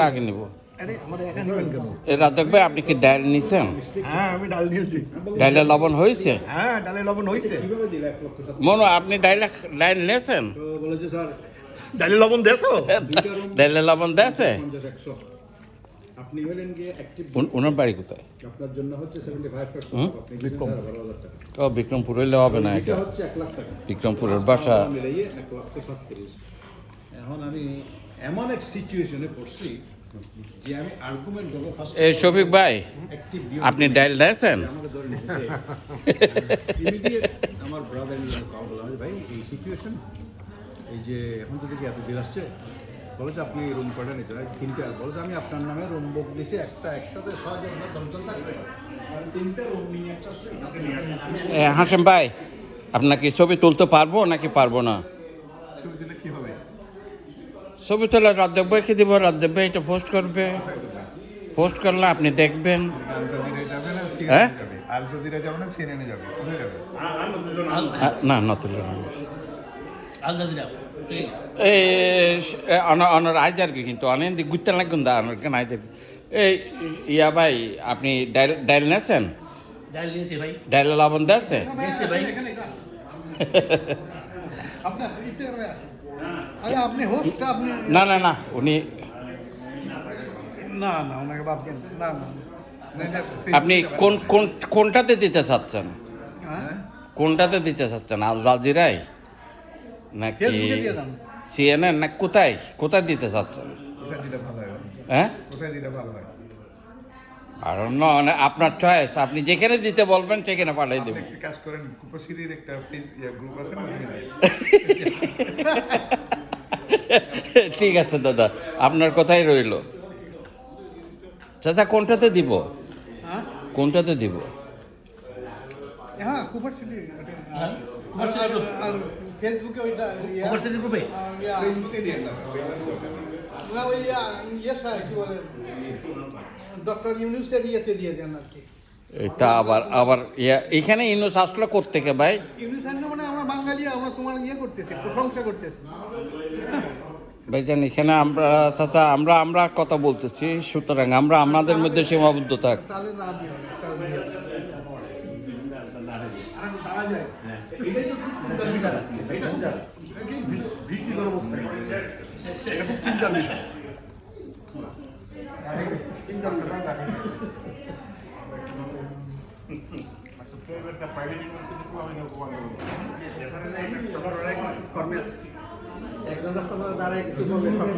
টাকা নিব। রাজ্জাক ভাই, আপনি কি ডাল নিছেন? হ্যাঁ, আমি ডাল নিয়েছি। ডাইলে লবণ হয়েছে? হ্যাঁ, ডালে লবণ হয়েছে। মনো, আপনি ডাইল নিয়েছেন? ডালে লবণ দেছো? ডাইলে লবণ দেছে? আপনি হলেন গিয়ে অ্যাক্টিভ, ওনার বাড়ি কোথায়? আপনার জন্য হচ্ছে 75%, আপনি বিক্রম। 12,000 টাকা। ও, বিক্রমপুর হইলে হবে না, এটা এটা হচ্ছে 1 লাখ টাকা। বিক্রমপুরের বাসা। মিলাইয়ে 1,37,000। এখন আমি এমন এক সিচুয়েশনে পড়ছি যে আমি আর্গুমেন্ট দেবো ফার্স্ট। এই শফিক ভাই, অ্যাক্টিভ আপনি ডাইল দিয়েছেন? আমাকে ধরে নিতে ইমিডিয়েট আমার ব্রাদার কল করলাম, ভাই এই সিচুয়েশন, এই যে এখন তো দেখি এত বিল আসছে, বলে যে আপনি রুম কয়টা নিতে হয়? 3টা। বলে যে আমি আপনার নামে রুম বুক দিছি, একটাতে 6,000 না 10জন থাকবে, আর 3টা রুম নিয়ে একটা আপনাকে নিয়ে আসেন। হাসেম ভাই, আপনাকে ছবি তুলতে পারবো নাকি পারবো না? ছবি তুলে কি হবে? ছবি তোলা রাজ্জাক ভাইকে দিব, রাজ্জাক ভাই এটা পোস্ট করবে। পোস্ট করলে আপনি দেখবেন। আল জাজিরায় যাবে না হ্যাঁ? সিএনএনে যাবে? আল জাজিরায় যাবে না সিএনএনে যাবে? কোথায় যাবে? না, নতুন আল জাজিরা এই অনার আইজ আর কি, কিন্তু অনেক ঘুরতে লাগুন দা অনার কেন আইজ। এই ইয়া ভাই, আপনি ডাইল নিয়েছেন? ডাল নিয়েছি ভাই, ডাইলে লবণ দিয়েছে? নিয়েছি ভাই। আপনার ইতে করে আসেন। আরে আপনি হোস্ট, আপনি না না না, উনি না না ওনাকে বাদ দেন। না না আপনি কোনটাতে দিতে চাচ্ছেন? হ্যাঁ, কোনটাতে দিতে চাচ্ছেন? আল জাজিরায় নাকি ফেসবুকে দিয়ে দেন। সিএনএন না কোথায় কোথায় দিতে চাচ্ছেন? কোথায় দিলে ভালো হয়? হ্যাঁ, কোথায় দিলে ভালো হয়? আর আপনার চয়েস, আপনি যেখানে দিতে বলবেন সেখানে পাঠিয়ে আপনি দেব। একটা কাজ করেন, কুপাশিরির একটা গ্রুপ আছে না, ওখানে দিন। ঠিক আছে দাদা, আপনার কথাই রইল। চাচা, কোনটাতে দিব? হ্যাঁ কোনটাতে দিব? হ্যাঁ কুপার সিটি। হ্যাঁ, আর ফেসবুকে ওইটা কমার্শিয়াল গ্রুপে ফেসবুকে দিয়ে না, না ওই কি বলে ডক্টর ইউনুসের ইয়েতে দিয়ে দেন আর কি। এটা আবার এখানে ইউনুস আসলো কোত্থেকে ভাই? ইউনুস মানে আমরা বাঙালি, আমরা তোমার করতেছি, প্রশংসা করতেছি। ভাইজান, এখানে আমরা চাচা আমরা কথা বলতেছি, সুতরাং আমরা আমাদের মধ্যে সীমাবদ্ধ থাক। তাহলে না দিয়ে হবে, তাহলে দিয়ে হবে। আর দাঁড়া যায়। এটাই তো খুব চিন্তার বিষয়। এটা ভীতিকর অবস্থা। এটা খুব চিন্তার বিষয়। চিন্তার বিষয়। একজন রাস্তা দাঁড়ায় কিছু বললে সব